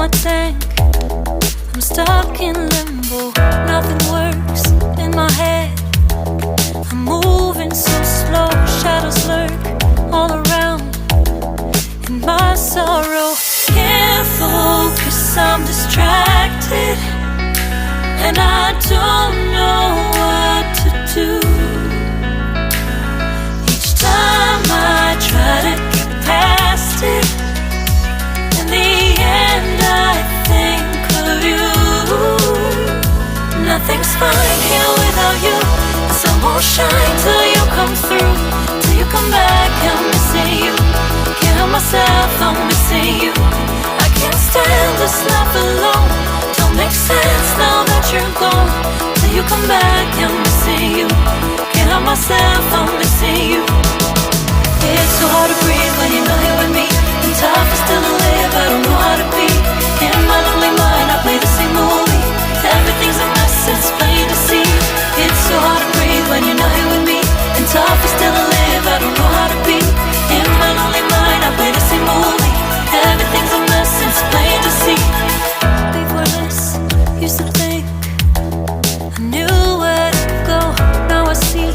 tank. I'm stuck in limbo, nothing works in my head. I'm moving so slow, shadows lurk all around. In my sorrow, can't focus, I'm distracted, and I don't know what to do. Each time I try to get past it, in the end I think of you. Nothing's fine here without you. The sun won't shine till you come through. Till you come back, I'm missing you. Can't help myself, I'm missing you. I can't stand this life alone. Don't make sense now that you're gone. Till you come back, I'm missing you. Can't help myself, I'm missing you. It's so hard to breathe when you're not here with me. And tough is still to live, I don't know how to be. In my lonely mind, I play the same movie. Everything's a mess, it's plain to see. It's so hard to breathe when you're not here with me. And tough is still to live, I don't know how to be. In my lonely mind, I play the same movie. Everything's a mess, it's plain to see. Before this, used to think I knew where to go. Now I see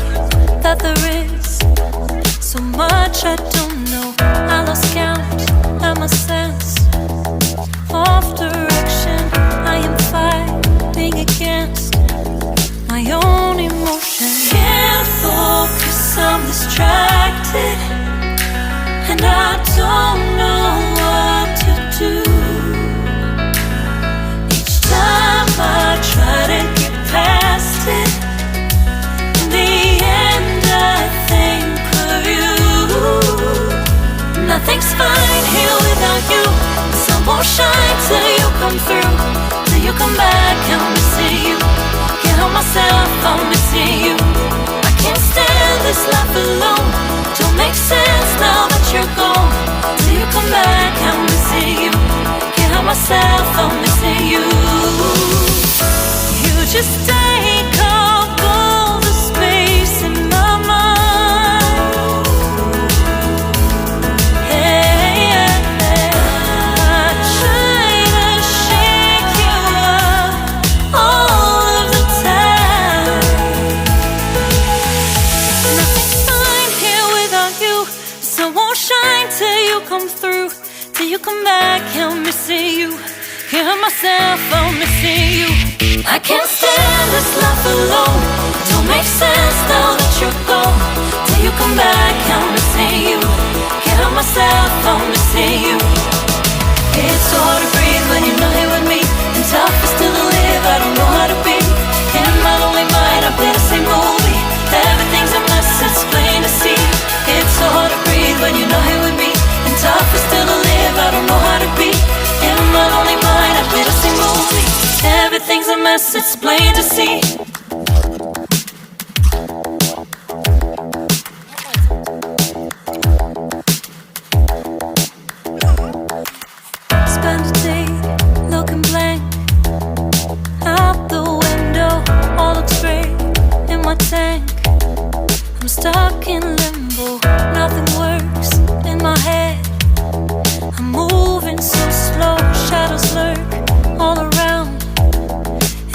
that there is so much I don't know. I lost count and my sense of direction. I am fighting against my own emotion. Can't focus, I'm distracted, and I don't know what to do. Each time I try to get past it, in the end I think of you. Nothing's fine here without you. The sun won't shine till you come through. Till you come back, I'm missing you. Can't help myself, I'm missing you. I can't stand this life alone. Don't make sense now that you're gone. Till you come back, I'm missing you. Can't help myself, I'm missing you. You just take up all the space in my mind. Hey, I try to shake you up all of the time. Nothing's fine here without you. The sun won't shine till you come through. Till you come back, I'm missing you. Can't help myself, I'm missing you. I can't stand this life alone. Don't make sense now that you're gone. Till you come back, I'm missing you. Can't help myself, I'm missing you. It's so hard to breathe when you're not here with me. And tough is still to live, I don't know how to be. In my lonely mind, I play the same movie. Everything's a mess, it's plain to see. It's so hard to breathe when you're not here with me. And tough is still to live, I don't know how to be. In my lonely mind, I play the same movie. Everything's a mess, it's plain to see. Spend a day looking blank out the window. All looks great in my tank. I'm stuck in limbo, nothing works in my head. I'm moving so slow, shadows lurk all around.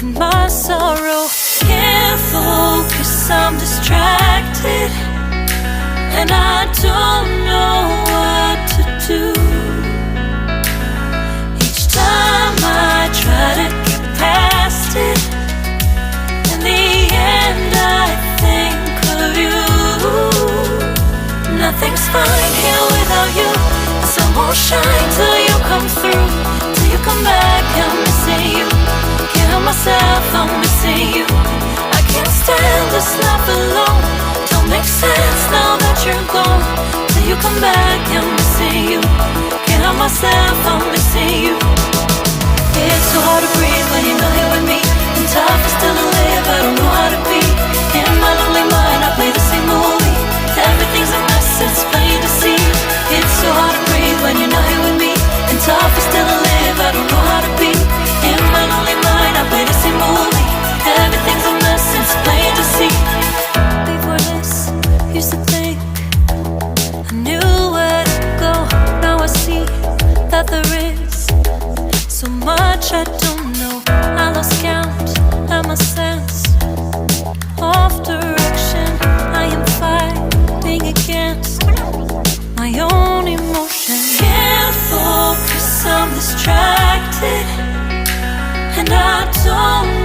In my sorrow, can't focus, I'm distracted, and I don't know what to do. Each time I try to get past it, in the end I think of you. Nothing's fine here without you. The sun won't shine till you come through. Till you come back, I'm missing you. Can't help myself, I'm missing you. I can't stand this life alone. Don't make sense now that you're gone. Till you come back, I'm missing you. Can't help myself, I'm missing you. It's so hard to breathe when you're not here with me. And tough is still to live, I don't know how to be. In my lonely mind, I play the same movie. Everything's a mess, it's plain to see. It's so hard to breathe when you're not here with me. And tough is still to live, I don't know how to be. In my lonely mind, I play the same movie. Everything's a mess, it's plain to see. Before this, used to think I knew where to go. Now I see that there is so much I don't know. I lost count at my sense of direction. I am fighting against my own emotion. Can't focus, I'm distracted, and I don't